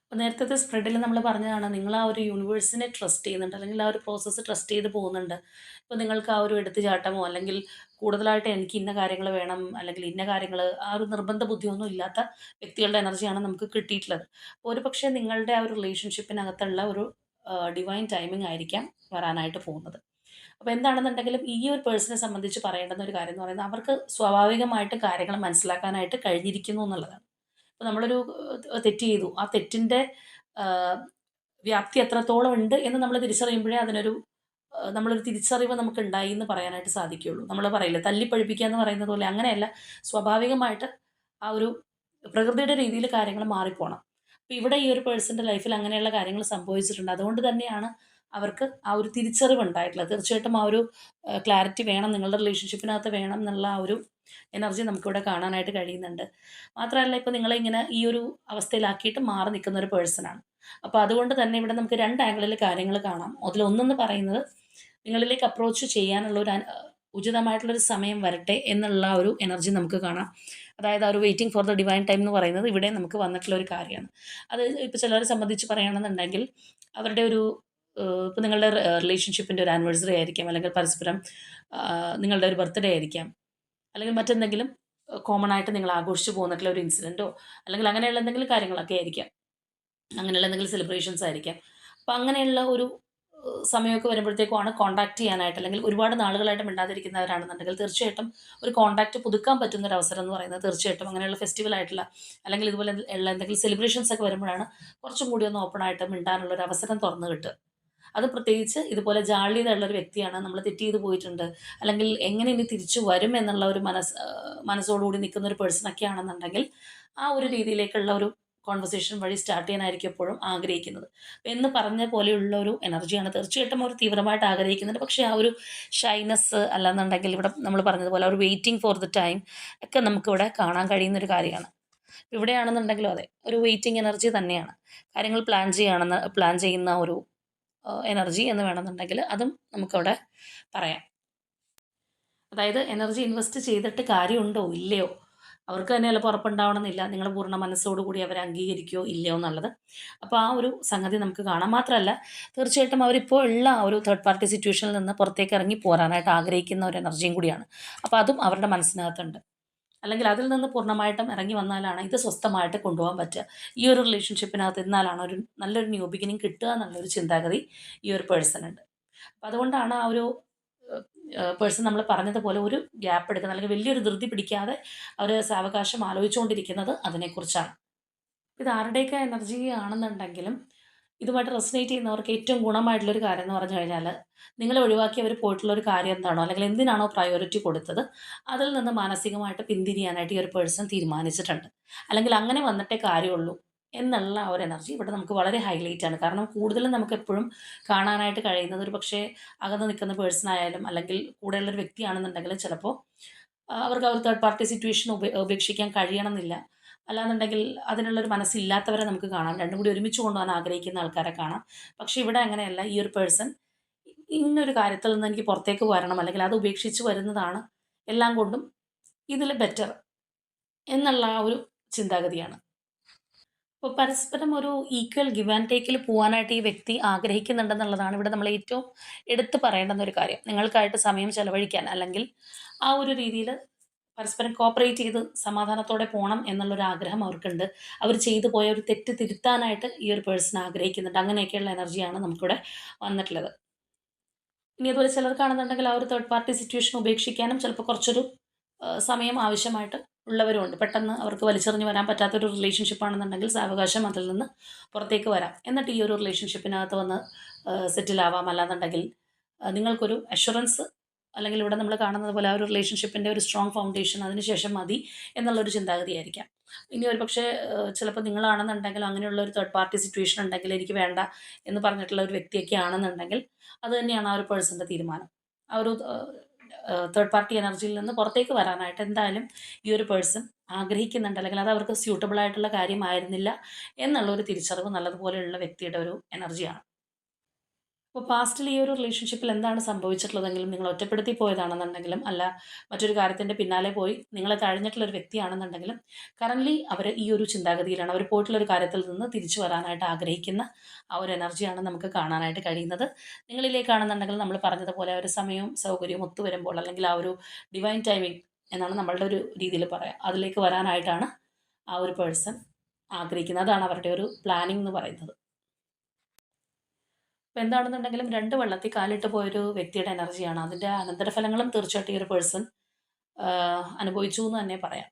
[SPEAKER 1] അപ്പോൾ നേരത്തെ സ്പ്രെഡിൽ നമ്മൾ പറഞ്ഞതാണ് നിങ്ങൾ ആ ഒരു യൂണിവേഴ്സിനെ ട്രസ്റ്റ് ചെയ്യുന്നുണ്ട് അല്ലെങ്കിൽ ആ ഒരു പ്രോസസ്സ് ട്രസ്റ്റ് ചെയ്ത് പോകുന്നുണ്ട്. ഇപ്പോൾ നിങ്ങൾക്ക് ആ ഒരു എടുത്തുചാട്ടമോ അല്ലെങ്കിൽ കൂടുതലായിട്ട് എനിക്ക് ഇന്ന കാര്യങ്ങൾ വേണം അല്ലെങ്കിൽ ഇന്ന കാര്യങ്ങൾ ആ ഒരു നിർബന്ധ ബുദ്ധിയൊന്നും ഇല്ലാത്ത വ്യക്തികളുടെ എനർജിയാണ് നമുക്ക് കിട്ടിയിട്ടുള്ളത്. അപ്പോൾ ഒരു പക്ഷേ നിങ്ങളുടെ ആ ഒരു റിലേഷൻഷിപ്പിനകത്തുള്ള ഒരു ഡിവൈൻ ടൈമിംഗ് ആയിരിക്കാം വരാനായിട്ട് പോകുന്നത്. അപ്പോൾ എന്താണെന്നുണ്ടെങ്കിലും ഈ ഒരു പേഴ്സണെ സംബന്ധിച്ച് പറയേണ്ടുന്ന ഒരു കാര്യം എന്ന് പറയുന്നത് അവർക്ക് സ്വാഭാവികമായിട്ട് കാര്യങ്ങൾ മനസ്സിലാക്കാനായിട്ട് കഴിഞ്ഞിരിക്കുന്നു എന്നുള്ളതാണ്. ഇപ്പോൾ നമ്മളൊരു തെറ്റ് ചെയ്തു. ആ തെറ്റിൻ്റെ ആഹ്, വ്യാപ്തി എത്രത്തോളം ഉണ്ട് എന്ന് നമ്മൾ തിരിച്ചറിയുമ്പോഴേ അതിനൊരു നമ്മളൊരു തിരിച്ചറിവ് നമുക്കുണ്ടായി എന്ന് പറയാനായിട്ട് സാധിക്കുകയുള്ളൂ. നമ്മൾ പറയില്ലേ തല്ലിപ്പഴിപ്പിക്കുക എന്ന് പറയുന്നത് പോലെ അങ്ങനെയല്ല സ്വാഭാവികമായിട്ട് ആ ഒരു പ്രകൃതിയുടെ രീതിയിൽ കാര്യങ്ങൾ മാറിപ്പോണം. അപ്പോൾ ഇവിടെ ഈ ഒരു പേഴ്സൻ്റെ ലൈഫിൽ അങ്ങനെയുള്ള കാര്യങ്ങൾ സംഭവിച്ചിട്ടുണ്ട്. അതുകൊണ്ട് തന്നെയാണ് അവർക്ക് ആ ഒരു തിരിച്ചറിവ് ഉണ്ടായിട്ടുള്ളത്. തീർച്ചയായിട്ടും ആ ഒരു ക്ലാരിറ്റി വേണം നിങ്ങളുടെ റിലേഷൻഷിപ്പിനകത്ത് വേണം എന്നുള്ള ആ ഒരു എനർജി നമുക്കിവിടെ കാണാനായിട്ട് കഴിയുന്നുണ്ട്. മാത്രമല്ല ഇപ്പോൾ നിങ്ങളെ ഇങ്ങനെ ഈ ഒരു അവസ്ഥയിലാക്കിയിട്ട് മാറി നിൽക്കുന്ന ഒരു പേഴ്സണാണ്. അപ്പോൾ അതുകൊണ്ട് തന്നെ ഇവിടെ നമുക്ക് 2 ആംഗിളിൽ കാര്യങ്ങൾ കാണാം. അതിലൊന്നെന്ന് പറയുന്നത് നിങ്ങളിലേക്ക് അപ്രോച്ച് ചെയ്യാനുള്ള ഉചിതമായിട്ടുള്ളൊരു സമയം വരട്ടെ എന്നുള്ള ഒരു എനർജി നമുക്ക് കാണാം. അതായത് ആ ഒരു waiting for the divine time എന്ന് പറയുന്നത് ഇവിടെ നമുക്ക് വന്നിട്ടുള്ള ഒരു കാര്യമാണ്. അത് ഇപ്പോൾ ചിലരെ സംബന്ധിച്ച് പറയുകയാണെന്നുണ്ടെങ്കിൽ അവരുടെ ഒരു ഇപ്പോൾ നിങ്ങളുടെ റിലേഷൻഷിപ്പിൻ്റെ ഒരു ആനിവേഴ്സറി ആയിരിക്കാം, അല്ലെങ്കിൽ പരസ്പരം നിങ്ങളുടെ ഒരു ബർത്ത്ഡേ ആയിരിക്കാം, അല്ലെങ്കിൽ മറ്റെന്തെങ്കിലും കോമൺ ആയിട്ട് നിങ്ങൾ ആഘോഷിച്ച് പോന്നിട്ടുള്ള ഒരു ഇൻസിഡൻറ്റോ, അല്ലെങ്കിൽ അങ്ങനെയുള്ള എന്തെങ്കിലും കാര്യങ്ങളൊക്കെ ആയിരിക്കാം. അങ്ങനെയുള്ള എന്തെങ്കിലും സെലിബ്രേഷൻസ് ആയിരിക്കാം. അപ്പോൾ അങ്ങനെയുള്ള ഒരു സമയമൊക്കെ വരുമ്പോഴത്തേക്കുമാണ് കോൺടാക്ട് ചെയ്യാനായിട്ട്, അല്ലെങ്കിൽ ഒരുപാട് നാളുകളായിട്ട് മിണ്ടാതിരിക്കുന്നവരാണെന്നുണ്ടെങ്കിൽ തീർച്ചയായിട്ടും ഒരു കോൺടാക്ട് പുതുക്കാൻ പറ്റുന്ന ഒരു അവസരം എന്ന് പറയുന്നത് തീർച്ചയായിട്ടും അങ്ങനെയുള്ള ഫെസ്റ്റിവൽ ആയിട്ടുള്ള, അല്ലെങ്കിൽ ഇതുപോലെ ഉള്ള എന്തെങ്കിലും സെലിബ്രേഷൻസ് ഒക്കെ വരുമ്പോഴാണ് കുറച്ചും കൂടി ഒന്ന് ഓപ്പൺ ആയിട്ട് മിണ്ടാനുള്ള ഒരു അവസരം തുറന്നു കിട്ടുക. അത് പ്രത്യേകിച്ച് ഇതുപോലെ ജാള്യതയുള്ള ഒരു വ്യക്തിയാണ്, നമ്മൾ തെറ്റ് ചെയ്ത് പോയിട്ടുണ്ട്, അല്ലെങ്കിൽ എങ്ങനെ ഇനി തിരിച്ചു വരും എന്നുള്ള ഒരു മനസ്സോടുകൂടി നിൽക്കുന്ന ഒരു പേഴ്സണൊക്കെ ആണെന്നുണ്ടെങ്കിൽ ആ ഒരു രീതിയിലേക്കുള്ള ഒരു കോൺവെർസേഷൻ വഴി സ്റ്റാർട്ട് ചെയ്യാനായിരിക്കും എപ്പോഴും ആഗ്രഹിക്കുന്നത്. എന്ന് പറഞ്ഞ പോലെയുള്ള ഒരു എനർജിയാണ് തീർച്ചയായിട്ടും അവർ തീവ്രമായിട്ട് ആഗ്രഹിക്കുന്നുണ്ട്. പക്ഷേ ആ ഒരു ഷൈനസ് അല്ലാന്നുണ്ടെങ്കിൽ ഇവിടെ നമ്മൾ പറഞ്ഞതുപോലെ ഒരു വെയിറ്റിംഗ് ഫോർ ദ ടൈം ഒക്കെ നമുക്കിവിടെ കാണാൻ കഴിയുന്ന ഒരു കാര്യമാണ്. ഇവിടെയാണെന്നുണ്ടെങ്കിലും അതെ, ഒരു വെയിറ്റിംഗ് എനർജി തന്നെയാണ്. കാര്യങ്ങൾ പ്ലാൻ ചെയ്യുന്ന ഒരു എനർജി എന്ന് വേണമെന്നുണ്ടെങ്കിൽ അതും നമുക്കവിടെ പറയാം. അതായത് എനർജി ഇൻവെസ്റ്റ് ചെയ്തിട്ട് കാര്യമുണ്ടോ ഇല്ലയോ, അവർക്ക് തന്നെ ചിലപ്പോൾ ഉറപ്പുണ്ടാവണമെന്നില്ല നിങ്ങൾ പൂർണ്ണ മനസ്സോടുകൂടി അവരെ അംഗീകരിക്കുകയോ ഇല്ലയോ എന്നുള്ളത്. അപ്പോൾ ആ ഒരു സംഗതി നമുക്ക് കാണാം. മാത്രമല്ല തീർച്ചയായിട്ടും അവരിപ്പോൾ ഉള്ള ആ ഒരു തേർഡ് പാർട്ടി സിറ്റുവേഷനിൽ നിന്ന് പുറത്തേക്ക് ഇറങ്ങി പോരാനായിട്ട് ആഗ്രഹിക്കുന്ന ഒരു എനർജിയും കൂടിയാണ്. അപ്പോൾ അതും അവരുടെ മനസ്സിനകത്തുണ്ട്. അല്ലെങ്കിൽ അതിൽ നിന്ന് പൂർണ്ണമായിട്ടും ഇറങ്ങി വന്നാലാണ് ഇത് സ്വസ്ഥമായിട്ട് കൊണ്ടുപോകാൻ പറ്റുക. ഈ ഒരു റിലേഷൻഷിപ്പിനകത്ത് ഇരുന്നാലാണ് ഒരു നല്ലൊരു ന്യൂ ബിഗിനിങ് കിട്ടുക എന്നുള്ളൊരു ചിന്താഗതി ഈ ഒരു പേഴ്സണുണ്ട്. അപ്പോൾ അതുകൊണ്ടാണ് ആ ഒരു പേഴ്സൺ നമ്മൾ പറഞ്ഞതുപോലെ ഒരു ഗ്യാപ്പ് എടുക്കുന്നത്, അല്ലെങ്കിൽ വലിയൊരു ധൃതി പിടിക്കാതെ അവർ സാവകാശം ആലോചിച്ചുകൊണ്ടിരിക്കുന്നത് അതിനെക്കുറിച്ചാണ്. ഇത് ആരുടെയൊക്കെ എനർജി ആണെന്നുണ്ടെങ്കിലും ഇതുമായിട്ട് റെസനേറ്റ് ചെയ്യുന്നവർക്ക് ഏറ്റവും ഗുണമായിട്ടുള്ളൊരു കാര്യം എന്ന് പറഞ്ഞു കഴിഞ്ഞാൽ, നിങ്ങളെ ഒഴിവാക്കി അവർ പോയിട്ടുള്ള ഒരു കാര്യം എന്താണോ, അല്ലെങ്കിൽ എന്തിനാണോ പ്രയോറിറ്റി കൊടുത്തത്, അതിൽ നിന്ന് മാനസികമായിട്ട് പിന്തിരിയാനായിട്ട് ഈ ഒരു പേഴ്സൺ തീരുമാനിച്ചിട്ടുണ്ട്. അല്ലെങ്കിൽ അങ്ങനെ വന്നിട്ടേ കാര്യമുള്ളൂ എന്നുള്ള ആ ഒരു എനർജി ഇവിടെ നമുക്ക് വളരെ ഹൈലൈറ്റ് ആണ്. കാരണം കൂടുതലും നമുക്ക് എപ്പോഴും കാണാനായിട്ട് കഴിയുന്നത് ഒരു പക്ഷേ അകന്ന് നിൽക്കുന്ന പേഴ്സൺ ആയാലും, അല്ലെങ്കിൽ കൂടെയുള്ളൊരു വ്യക്തിയാണെന്നുണ്ടെങ്കിലും ചിലപ്പോൾ അവർക്ക് ആ ഒരു തേർഡ് പാർട്ടി സിറ്റുവേഷൻ ഉപേക്ഷിക്കാൻ കഴിയണമെന്നില്ല. അല്ലാന്നുണ്ടെങ്കിൽ അതിനുള്ളൊരു മനസ്സില്ലാത്തവരെ നമുക്ക് കാണാം. രണ്ടും കൂടി ഒരുമിച്ച് കൊണ്ടുപോകാൻ ആഗ്രഹിക്കുന്ന ആൾക്കാരെ കാണാം. പക്ഷേ ഇവിടെ അങ്ങനെയല്ല. ഈ ഒരു പേഴ്സൺ ഇന്നൊരു കാര്യത്തിൽ നിന്ന് എനിക്ക് പുറത്തേക്ക് വരണം, അല്ലെങ്കിൽ അത് ഉപേക്ഷിച്ച് വരുന്നതാണ് എല്ലാം കൊണ്ടും ഇതിൽ ബെറ്റർ എന്നുള്ള ആ ഒരു ചിന്താഗതിയാണ്. അപ്പോൾ പരസ്പരം ഒരു ഈക്വൽ ഗിവ് ആൻഡ് ടേക്കിൽ പോകാനായിട്ട് ഈ വ്യക്തി ആഗ്രഹിക്കുന്നുണ്ടെന്നുള്ളതാണ് ഇവിടെ നമ്മൾ ഏറ്റവും എടുത്തു പറയേണ്ടുന്ന ഒരു കാര്യം. നിങ്ങൾക്കായിട്ട് സമയം ചെലവഴിക്കാൻ, അല്ലെങ്കിൽ ആ ഒരു രീതിയിൽ പരസ്പരം കോപ്പറേറ്റ് ചെയ്ത് സമാധാനത്തോടെ പോകണം എന്നുള്ളൊരു ആഗ്രഹം അവർക്കുണ്ട്. അവർ ചെയ്തു പോയ ഒരു തെറ്റ് തിരുത്താനായിട്ട് ഈ ഒരു പേഴ്സൺ ആഗ്രഹിക്കുന്നുണ്ട്. അങ്ങനെയൊക്കെയുള്ള എനർജിയാണ് നമുക്കിവിടെ വന്നിട്ടുള്ളത്. ഇനി അതുപോലെ ചിലർക്കാണെന്നുണ്ടെങ്കിൽ ആ ഒരു തേർഡ് പാർട്ടി സിറ്റുവേഷൻ ഉപേക്ഷിക്കാനും ചിലപ്പോൾ കുറച്ചൊരു സമയം ആവശ്യമായിട്ട് ഉള്ളവരുമുണ്ട്. പെട്ടെന്ന് അവർക്ക് വലിച്ചെറിഞ്ഞ് വരാൻ പറ്റാത്തൊരു റിലേഷൻഷിപ്പ് ആണെന്നുണ്ടെങ്കിൽ സാവകാശം അതിൽ നിന്ന് പുറത്തേക്ക് വരാം. എന്നിട്ട് ഈ ഒരു റിലേഷൻഷിപ്പിനകത്ത് വന്ന് സെറ്റിൽ ആവാം. അല്ലാന്നുണ്ടെങ്കിൽ നിങ്ങൾക്കൊരു അഷുറൻസ്, അല്ലെങ്കിൽ ഇവിടെ നമ്മൾ കാണുന്നത് പോലെ ആ ഒരു റിലേഷൻഷിപ്പിൻ്റെ ഒരു സ്ട്രോങ് ഫൗണ്ടേഷൻ അതിനുശേഷം മതി എന്നുള്ളൊരു ചിന്താഗതിയായിരിക്കാം. ഇനി ഒരു പക്ഷേ ചിലപ്പോൾ നിങ്ങളാണെന്നുണ്ടെങ്കിൽ അങ്ങനെയുള്ള ഒരു തേർഡ് പാർട്ടി സിറ്റുവേഷൻ ഉണ്ടെങ്കിൽ എനിക്ക് വേണ്ട എന്ന് പറഞ്ഞിട്ടുള്ള ഒരു വ്യക്തിയൊക്കെ ആണെന്നുണ്ടെങ്കിൽ അത് തന്നെയാണ് ആ ഒരു പേഴ്സൻ്റെ തീരുമാനം. ആ ഒരു തേർഡ് പാർട്ടി എനർജിയിൽ നിന്ന് പുറത്തേക്ക് വരാനായിട്ട് എന്തായാലും ഈ ഒരു പേഴ്സൺ ആഗ്രഹിക്കുന്നുണ്ട്, അല്ലെങ്കിൽ അത് അവർക്ക് സ്യൂട്ടബിൾ ആയിട്ടുള്ള കാര്യമായിരുന്നില്ല എന്നുള്ള ഒരു തിരിച്ചറിവ് നല്ലതുപോലെയുള്ള വ്യക്തിയുടെ ഒരു എനർജിയാണ്. അപ്പോൾ പാസ്റ്റിൽ ഈ ഒരു റിലേഷൻഷിപ്പിൽ എന്താണ് സംഭവിച്ചിട്ടുള്ളതെങ്കിലും, നിങ്ങൾ ഒറ്റപ്പെടുത്തി പോയതാണെന്നുണ്ടെങ്കിലും, അല്ല മറ്റൊരു കാര്യത്തിൻ്റെ പിന്നാലെ പോയി നിങ്ങളെ കഴിഞ്ഞിട്ടുള്ള ഒരു വ്യക്തിയാണെന്നുണ്ടെങ്കിലും, കറൻ്റ്ലി അവർ ഈ ഒരു ചിന്താഗതിയിലാണ്. അവർ പോയിട്ടുള്ള ഒരു കാര്യത്തിൽ നിന്ന് തിരിച്ചു വരാനായിട്ട് ആഗ്രഹിക്കുന്ന ആ ഒരു എനർജിയാണ് നമുക്ക് കാണാനായിട്ട് കഴിയുന്നത്. നിങ്ങളിലേക്കാണെന്നുണ്ടെങ്കിൽ നമ്മൾ പറഞ്ഞതുപോലെ ഒരു സമയവും സൗകര്യവും ഒത്തുവരുമ്പോൾ, അല്ലെങ്കിൽ ആ ഒരു ഡിവൈൻ ടൈമിംഗ് എന്നാണ് നമ്മളുടെ ഒരു രീതിയിൽ പറയാം, അതിലേക്ക് വരാനായിട്ടാണ് ആ ഒരു പേഴ്സൺ ആഗ്രഹിക്കുന്നത്. അതാണ് അവരുടെ ഒരു പ്ലാനിംഗ് എന്ന് പറയുന്നത്. അപ്പോൾ എന്താണെന്നുണ്ടെങ്കിലും 2 വെള്ളത്തിൽ കാലിട്ട് പോയൊരു വ്യക്തിയുടെ എനർജിയാണ്. അതിൻ്റെ അനന്തരഫലങ്ങളും തീർച്ചയായിട്ടും ഈ ഒരു പേഴ്സൺ അനുഭവിച്ചു എന്ന് തന്നെ പറയാം.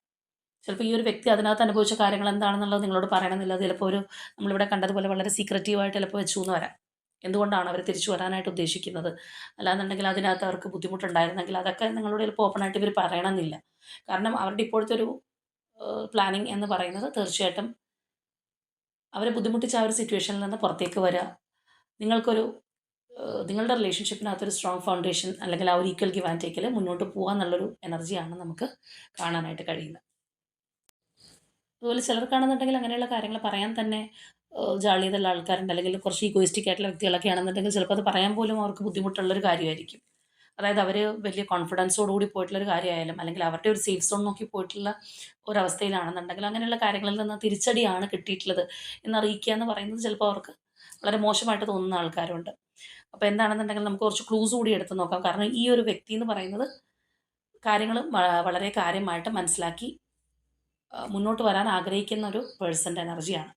[SPEAKER 1] ചിലപ്പോൾ ഈ ഒരു വ്യക്തി അതിനകത്ത് അനുഭവിച്ച കാര്യങ്ങൾ എന്താണെന്നുള്ളത് നിങ്ങളോട് പറയണമെന്നില്ല. അത് ചിലപ്പോൾ ഒരു നമ്മളിവിടെ കണ്ടതുപോലെ വളരെ സീക്രറ്റീവായിട്ട് ചിലപ്പോൾ വെച്ചു എന്ന് വരാം. എന്തുകൊണ്ടാണ് അവർ തിരിച്ചു വരാനായിട്ട് ഉദ്ദേശിക്കുന്നത്, അല്ലാന്നുണ്ടെങ്കിൽ അതിനകത്ത് അവർക്ക് ബുദ്ധിമുട്ടുണ്ടായിരുന്നെങ്കിൽ അതൊക്കെ നിങ്ങളോട് ചിലപ്പോൾ ഓപ്പണായിട്ട് ഇവർ പറയണമെന്നില്ല. കാരണം അവരുടെ ഇപ്പോഴത്തെ ഒരു പ്ലാനിങ് എന്ന് പറയുന്നത് തീർച്ചയായിട്ടും അവരെ ബുദ്ധിമുട്ടിച്ച ആ ഒരു സിറ്റുവേഷനിൽ നിന്ന് പുറത്തേക്ക് വരിക, നിങ്ങൾക്കൊരു നിങ്ങളുടെ റിലേഷൻഷിപ്പിനകത്തൊരു സ്ട്രോങ് ഫൗണ്ടേഷൻ, അല്ലെങ്കിൽ ആ ഒരു ഈക്വൽ ഗിവ് ആൻഡ് ടേക്കിൽ മുന്നോട്ട് പോകുക എന്നുള്ളൊരു എനർജിയാണ് നമുക്ക് കാണാനായിട്ട് കഴിയുന്നത്. അതുപോലെ ചിലർക്കാണെന്നുണ്ടെങ്കിൽ അങ്ങനെയുള്ള കാര്യങ്ങൾ പറയാൻ തന്നെ ജാള്യതയുള്ള ആൾക്കാരുണ്ട്, അല്ലെങ്കിൽ കുറച്ച് ഈഗോയിസ്റ്റിക് ആയിട്ടുള്ള വ്യക്തികളൊക്കെ ആണെന്നുണ്ടെങ്കിൽ ചിലപ്പോൾ അത് പറയാൻ പോലും അവർക്ക് ബുദ്ധിമുട്ടുള്ളൊരു കാര്യമായിരിക്കും. അതായത് അവർ വലിയ കോൺഫിഡൻസോടുകൂടി പോയിട്ടുള്ളൊരു കാര്യമായാലും അല്ലെങ്കിൽ അവരുടെ ഒരു സേഫ് സോൺ നോക്കി പോയിട്ടുള്ള ഒരവസ്ഥയിലാണെന്നുണ്ടെങ്കിൽ അങ്ങനെയുള്ള കാര്യങ്ങളിൽ നിന്ന് തിരിച്ചടിയാണ് കിട്ടിയിട്ടുള്ളത് എന്നറിയിക്കുക എന്ന് പറയുന്നത് ചിലപ്പോൾ അവർക്ക് വളരെ മോശമായിട്ട് തോന്നുന്ന ആൾക്കാരുണ്ട്. അപ്പോൾ എന്താണെന്നുണ്ടെങ്കിൽ നമുക്ക് കുറച്ച് ക്ലൂസ് കൂടി എടുത്ത് നോക്കാം. കാരണം ഈ ഒരു വ്യക്തി എന്ന് പറയുന്നത് കാര്യങ്ങൾ വളരെ കാര്യമായിട്ട് മനസ്സിലാക്കി മുന്നോട്ട് വരാൻ ആഗ്രഹിക്കുന്ന ഒരു പേഴ്സൻ്റെ എനർജിയാണ്.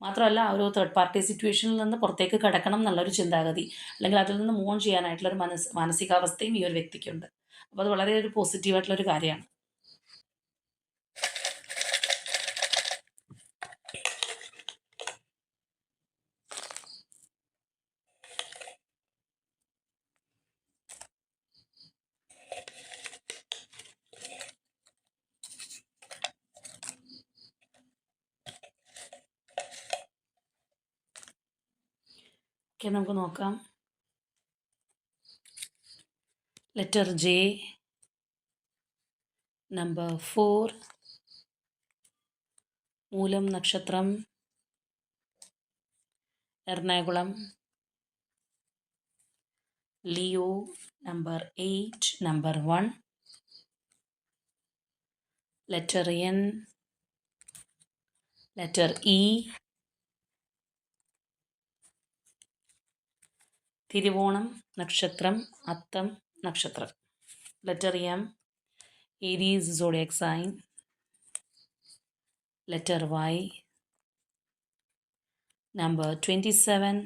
[SPEAKER 1] മാത്രമല്ല ആ ഒരു തേർഡ് പാർട്ടി സിറ്റുവേഷനിൽ നിന്ന് പുറത്തേക്ക് കടക്കണം എന്നുള്ളൊരു ചിന്താഗതി അല്ലെങ്കിൽ അതിൽ നിന്ന് മൂവ് ഓൺ ചെയ്യാനായിട്ടുള്ളൊരു മാനസികാവസ്ഥയും ഈ ഒരു വ്യക്തിക്കുണ്ട്. അപ്പോൾ അത് വളരെ ഒരു പോസിറ്റീവായിട്ടുള്ളൊരു കാര്യമാണ്. ഓക്കെ, നമുക്ക് നോക്കാം. ലെറ്റർ ജെ, നമ്പർ 4, മൂലം നക്ഷത്രം, Ernakulam, Leo, number 8, number 1, letter N, letter E, Thiruvonam നക്ഷത്രം, അത്തം നക്ഷത്രം, letter M, Aries zodiac sign, letter Y, number 27,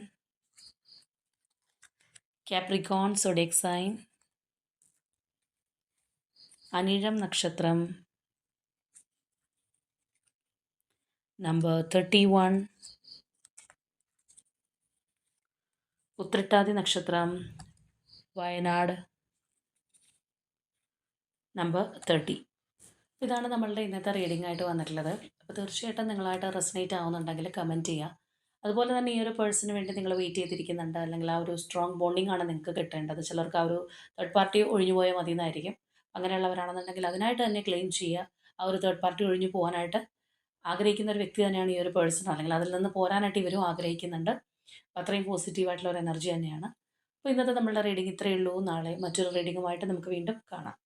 [SPEAKER 1] Capricorn zodiac sign, Anizham നക്ഷത്രം, നമ്പർ 31, ഉത്രട്ടാതി നക്ഷത്രം, വയനാട്, നമ്പർ 30. ഇതാണ് നമ്മളുടെ ഇന്നത്തെ റീഡിംഗ് ആയിട്ട് വന്നിട്ടുള്ളത്. അപ്പോൾ തീർച്ചയായിട്ടും നിങ്ങളായിട്ട് റെസനേറ്റ് ആവുന്നുണ്ടെങ്കിൽ കമൻറ്റ് ചെയ്യുക. അതുപോലെ തന്നെ ഈ ഒരു പേഴ്സണിന് വേണ്ടി നിങ്ങൾ വെയിറ്റ് ചെയ്തിരിക്കുന്നുണ്ട്, അല്ലെങ്കിൽ ആ ഒരു സ്ട്രോങ് ബോണ്ടിങ് ആണ് നിങ്ങൾക്ക് കിട്ടേണ്ടത്. ചിലർക്ക് ആ ഒരു തേർഡ് പാർട്ടി ഒഴിഞ്ഞു പോയാൽ മതി എന്നായിരിക്കും. അങ്ങനെയുള്ളവരാണെന്നുണ്ടെങ്കിൽ അതിനായിട്ട് തന്നെ ക്ലെയിം ചെയ്യുക. ആ ഒരു തേർഡ് പാർട്ടി ഒഴിഞ്ഞു പോകാനായിട്ട് ആഗ്രഹിക്കുന്ന ഒരു വ്യക്തി തന്നെയാണ് ഈ ഒരു പേഴ്സൺ, അല്ലെങ്കിൽ അതിൽ നിന്ന് പോരാനായിട്ട് ഇവരും ആഗ്രഹിക്കുന്നുണ്ട്. അത്രയും പോസിറ്റീവായിട്ടുള്ള ഒരു എനർജി തന്നെയാണ്. അപ്പോൾ ഇന്നത്തെ നമ്മളുടെ റീഡിംഗ് ഇത്രയേ ഉള്ളൂ. നാളെ മറ്റൊരു റീഡിങ്ങുമായിട്ട് നമുക്ക് വീണ്ടും കാണാം.